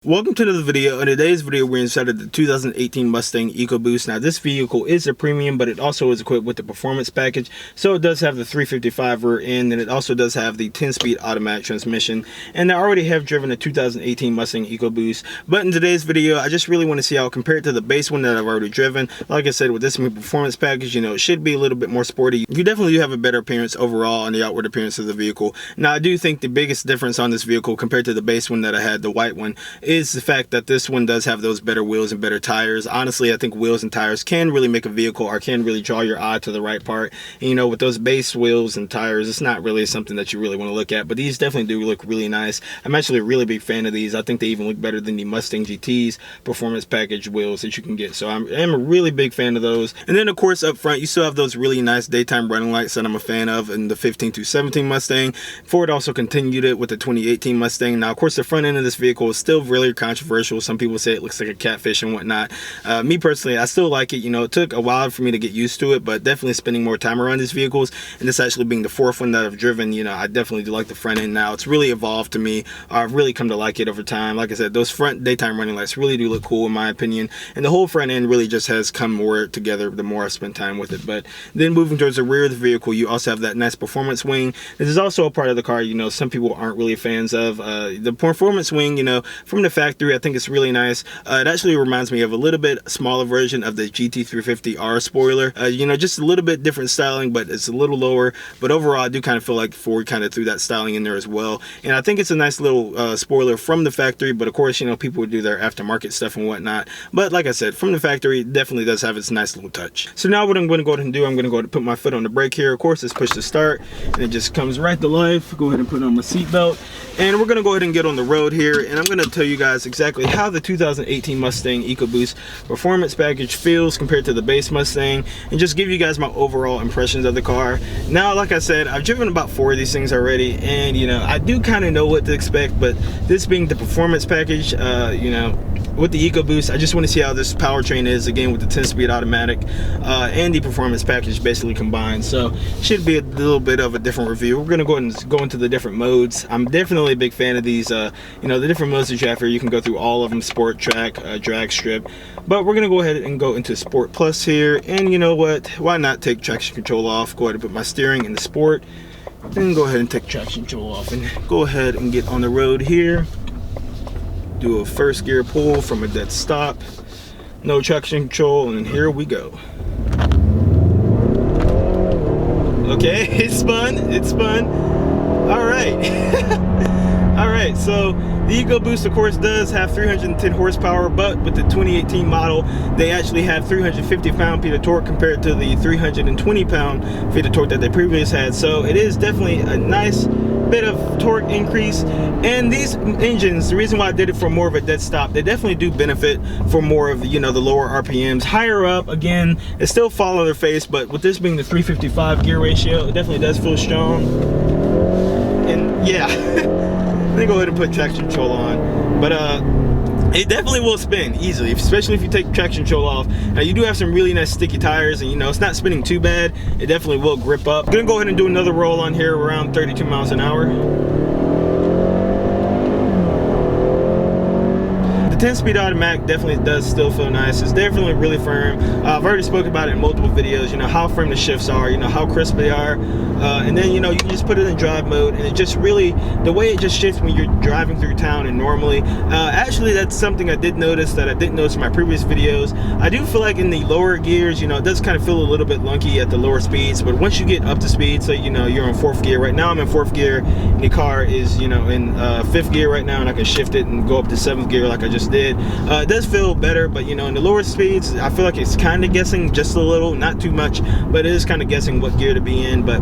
Welcome to the video. In today's video, we're inside of the 2018 Mustang Ecoboost. Now, this vehicle is a premium, but it also is equipped with the performance package. So it does have the 355 rear end, and it also does have the 10-speed automatic transmission. And I already have driven a 2018 Mustang Ecoboost. But in today's video, I just really want to see how it compared to the base one that I've already driven. Like I said, with this performance package, you know, it should be a little bit more sporty. You definitely do have a better appearance overall on the outward appearance of the vehicle. Now, I do think the biggest difference on this vehicle compared to the base one that I had, the white one, is the fact that this one does have those better wheels and better tires. Honestly, I think wheels and tires can really make a vehicle, or can really draw your eye to the right part. And, you know, with those base wheels and tires, it's not really something that you really want to look at, but these definitely do look really nice. I'm actually a really big fan of these. I think they even look better than the Mustang GT's performance package wheels that you can get. So I'm a really big fan of those. And then, of course, up front, you still have those really nice daytime running lights that I'm a fan of in the 15 to 17 Mustang. Ford also continued it with the 2018 Mustang. Now, of course, the front end of this vehicle is still really controversial. Some people say it looks like a catfish and whatnot. Me personally, I still like it. You know, it took a while for me to get used to it, but definitely spending more time around these vehicles, and this actually being the fourth one that I've driven, you know, I definitely do like the front end now. It's really evolved to me. I've really come to like it over time. Like I said, those front daytime running lights really do look cool in my opinion, and the whole front end really just has come more together the more I spent time with it. But then moving towards the rear of the vehicle, you also have that nice performance wing. This is also a part of the car, you know, some people aren't really fans of. The performance wing, you know, from the factory, I think it's really nice. It actually reminds me of a little bit smaller version of the GT350R spoiler. You know, just a little bit different styling, but it's a little lower. But overall, I do kind of feel like Ford kind of threw that styling in there as well. And I think it's a nice little spoiler from the factory. But of course, you know, people would do their aftermarket stuff and whatnot. But like I said, from the factory, it definitely does have its nice little touch. So now what I'm going to go ahead and do, I'm going to go ahead and put my foot on the brake here. Of course, it's push to start, and it just comes right to life. Go ahead and put on my seatbelt. And we're going to go ahead and get on the road here. And I'm going to tell you guys exactly how the 2018 Mustang Ecoboost performance package feels compared to the base Mustang, and just give you guys my overall impressions of the car. Now, like I said, I've driven about 4 of these things already, and you know, I do kind of know what to expect, but this being the performance package, you know, with the Ecoboost, I just want to see how this powertrain is, again, with the 10-speed automatic and the performance package basically combined. So should be a little bit of a different review. We're going to go ahead and go into the different modes. I'm definitely a big fan of these, you know, the different modes that you have here. You can go through all of them: sport, track, drag strip. But we're going to go ahead and go into Sport Plus here. And you know what? Why not take traction control off? Go ahead and put my steering in the Sport. Then go ahead and take traction control off and go ahead and get on the road here. Do a first gear pull from a dead stop, no traction control, and here we go. Okay, it spun. All right. All right, so the Ecoboost, of course, does have 310 horsepower, but with the 2018 model, they actually have 350 pound-feet of torque compared to the 320 pound-feet of torque that they previously had. So it is definitely a nice bit of torque increase. And these engines, the reason why I did it for more of a dead stop, they definitely do benefit for more of, you know, the lower RPMs. Higher up, again, it still fall on their face, but with this being the 355 gear ratio, it definitely does feel strong. And yeah. Let me go ahead and put traction control on, but it definitely will spin easily, especially if you take traction control off. Now, you do have some really nice sticky tires, and you know, it's not spinning too bad. It definitely will grip up. I'm gonna go ahead and do another roll on here around 32 miles an hour. 10-speed automatic definitely does still feel nice. It's definitely really firm. I've already spoken about it in multiple videos, you know, how firm the shifts are, you know, how crisp they are. And then, you know, you can just put it in drive mode, and it just really, the way it just shifts when you're driving through town and normally. Actually, that's something I did notice that I didn't notice in my previous videos. I do feel like in the lower gears, you know, it does kind of feel a little bit lunky at the lower speeds, but once you get up to speed, so, you know, you're in 4th gear. Right now I'm in 4th gear, and the car is, you know, in 5th gear right now, and I can shift it and go up to 7th gear like I just did. It does feel better, but you know, in the lower speeds, I feel like it's kind of guessing just a little, not too much, but it is kind of guessing what gear to be in. But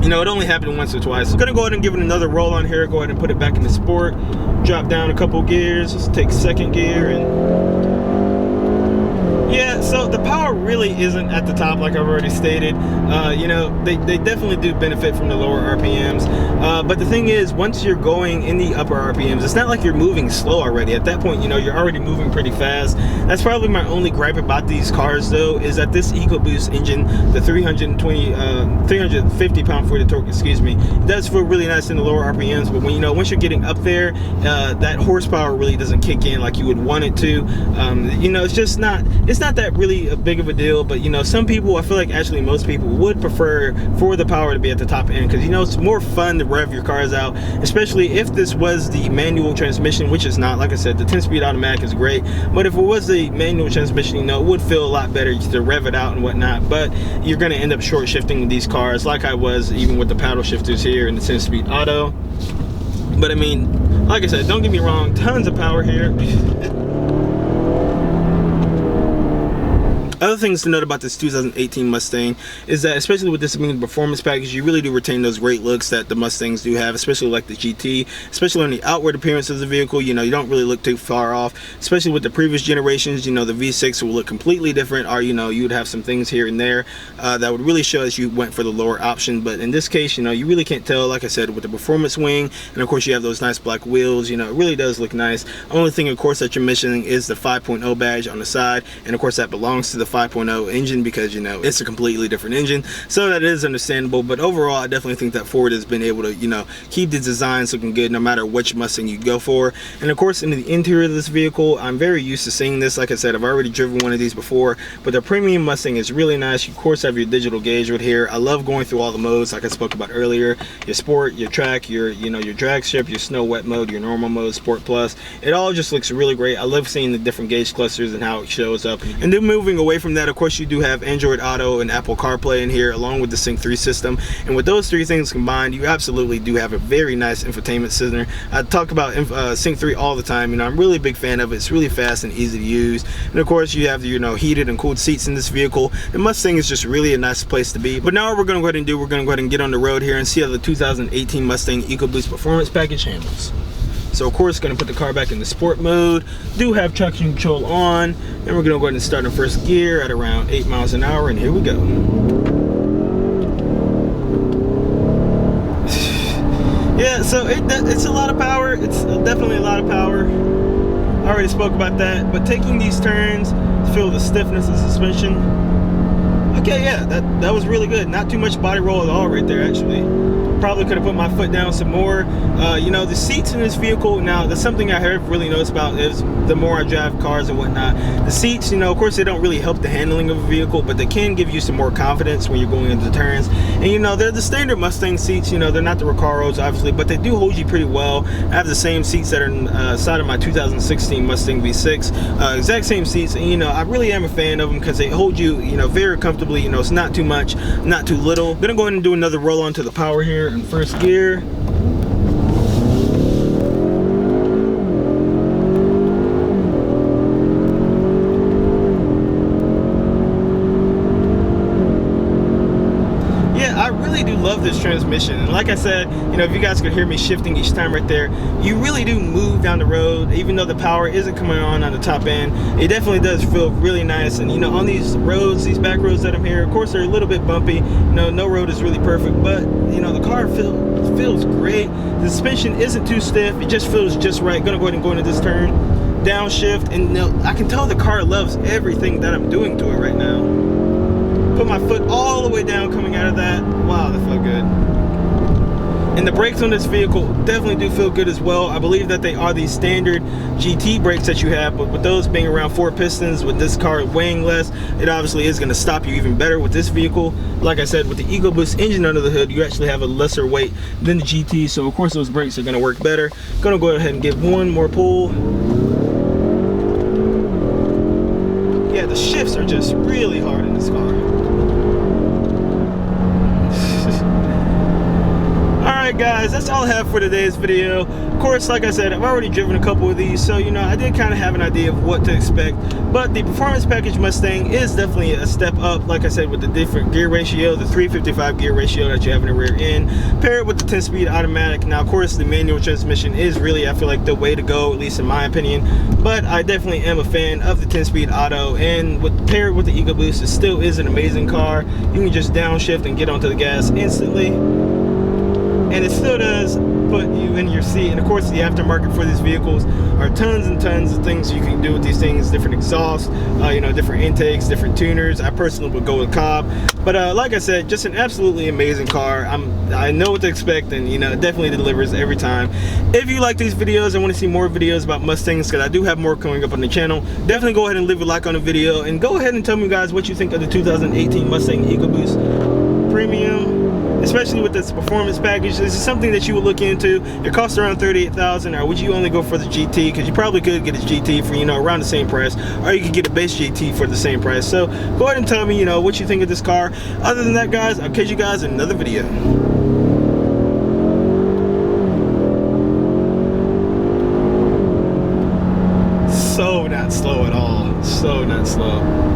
you know, it only happened once or twice. I'm gonna go ahead and give it another roll on here. Go ahead and put it back in the Sport, drop down a couple gears. Let's take 2nd gear, and Yeah, so the power really isn't at the top, like I've already stated. You know, they definitely do benefit from the lower RPMs. But the thing is, once you're going in the upper RPMs, it's not like you're moving slow already. At that point, you know, you're already moving pretty fast. That's probably my only gripe about these cars, though, is that this EcoBoost engine, the 350 pound-foot of torque, excuse me, it does feel really nice in the lower RPMs. But when, you know, once you're getting up there, that horsepower really doesn't kick in like you would want it to. You know, it's just not. It's not that really big of a deal, but you know, some people, I feel like actually most people would prefer for the power to be at the top end, because you know, it's more fun to rev your cars out, especially if this was the manual transmission, which is not. Like I said, the 10-speed automatic is great, but if it was the manual transmission, you know, it would feel a lot better to rev it out and whatnot. But you're going to end up short shifting with these cars, like I was even with the paddle shifters here in the 10-speed auto. But I mean, like I said, don't get me wrong, tons of power here. Other things to note about this 2018 Mustang is that, especially with this being the performance package, you really do retain those great looks that the Mustangs do have, especially like the GT, especially on the outward appearance of the vehicle. You know, you don't really look too far off, especially with the previous generations. You know, the V6 will look completely different, or you know, you would have some things here and there that would really show as you went for the lower option. But in this case, you know, you really can't tell. Like I said, with the performance wing, and of course you have those nice black wheels, you know, it really does look nice. Only thing, of course, that you're missing is the 5.0 badge on the side, and of course that belongs to the 5.0 engine, because you know, it's a completely different engine, so that is understandable. But overall, I definitely think that Ford has been able to, you know, keep the designs looking good no matter which Mustang you go for. And of course, in the interior of this vehicle, I'm very used to seeing this. Like I said, I've already driven one of these before, but the premium Mustang is really nice. You of course have your digital gauge right here. I love going through all the modes like I spoke about earlier: your sport, your track, your, you know, your drag strip, your snow wet mode, your normal mode, sport plus. It all just looks really great. I love seeing the different gauge clusters and how it shows up. And then moving away from that, of course, you do have Android Auto and Apple CarPlay in here, along with the Sync 3 system. And with those three things combined, you absolutely do have a very nice infotainment center. I talk about Sync 3 all the time. You know, I'm really a big fan of it. It's really fast and easy to use. And of course, you have, you know, heated and cooled seats in this vehicle. The Mustang is just really a nice place to be. But now what we're going to go ahead and do, we're going to go ahead and get on the road here and see how the 2018 Mustang EcoBoost Performance Package handles. So of course, going to put the car back in the sport mode. Do have traction control on, and we're going to go ahead and start in first gear at around 8 miles an hour, and here we go. Yeah, so it's a lot of power. It's definitely a lot of power. I already spoke about that. But taking these turns, feel the stiffness of suspension. Okay, yeah, that was really good. Not too much body roll at all right there, actually. Probably could have put my foot down some more. You know, the seats in this vehicle, now that's something I have really noticed about, is the more I drive cars and whatnot, the seats, you know, of course they don't really help the handling of a vehicle, but they can give you some more confidence when you're going into turns. And you know, they're the standard Mustang seats. You know, they're not the Recaros obviously, but they do hold you pretty well. I have the same seats that are inside of my 2016 Mustang V6, exact same seats. And you know, I really am a fan of them because they hold you, you know, very comfortably. You know, it's not too much, not too little. I'm gonna go ahead and do another roll on to the power here in first gear. I really do love this transmission, and like I said, you know, if you guys could hear me shifting each time right there, you really do move down the road. Even though the power isn't coming on the top end, it definitely does feel really nice. And you know, on these roads, these back roads that I'm here, of course they're a little bit bumpy. You know, no road is really perfect, but you know, the car feels great. The suspension isn't too stiff, it just feels just right. Gonna go ahead and go into this turn, downshift, and you know, I can tell the car loves everything that I'm doing to it right now. Put my foot all the way down coming out of that. Wow, that felt good. And the brakes on this vehicle definitely do feel good as well. I believe that they are the standard GT brakes that you have, but with those being around 4 pistons, with this car weighing less, it obviously is going to stop you even better with this vehicle. Like I said, with the EcoBoost engine under the hood, you actually have a lesser weight than the GT, so of course those brakes are going to work better. Gonna go ahead and give one more pull. Yeah, the shifts are just really hard in this car. Alright guys, that's all I have for today's video. Of course, like I said, I've already driven a couple of these, so you know, I did kind of have an idea of what to expect. But the performance package Mustang is definitely a step up, like I said, with the different gear ratio, the 355 gear ratio that you have in the rear end, paired with the 10-speed automatic. Now, of course, the manual transmission is really, I feel like, the way to go, at least in my opinion. But I definitely am a fan of the 10-speed auto, and paired with the Ecoboost, it still is an amazing car. You can just downshift and get onto the gas instantly, and it still does put you in your seat. And of course, the aftermarket for these vehicles are tons and tons of things you can do with these things. Different exhausts, you know, different intakes, different tuners. I personally would go with Cobb, but like I said, just an absolutely amazing car. I know what to expect, and you know, it definitely delivers every time. If you like these videos and want to see more videos about Mustangs, because I do have more coming up on the channel, definitely go ahead and leave a like on the video, and go ahead and tell me, guys, what you think of the 2018 Mustang Ecoboost Premium, especially with this performance package. Is this something that you would look into? It costs around $38,000, or would you only go for the GT? Because you probably could get a GT for, you know, around the same price, or you could get a base GT for the same price. So go ahead and tell me, you know, what you think of this car. Other than that, guys, I'll catch you guys in another video. So not slow at all. So not slow.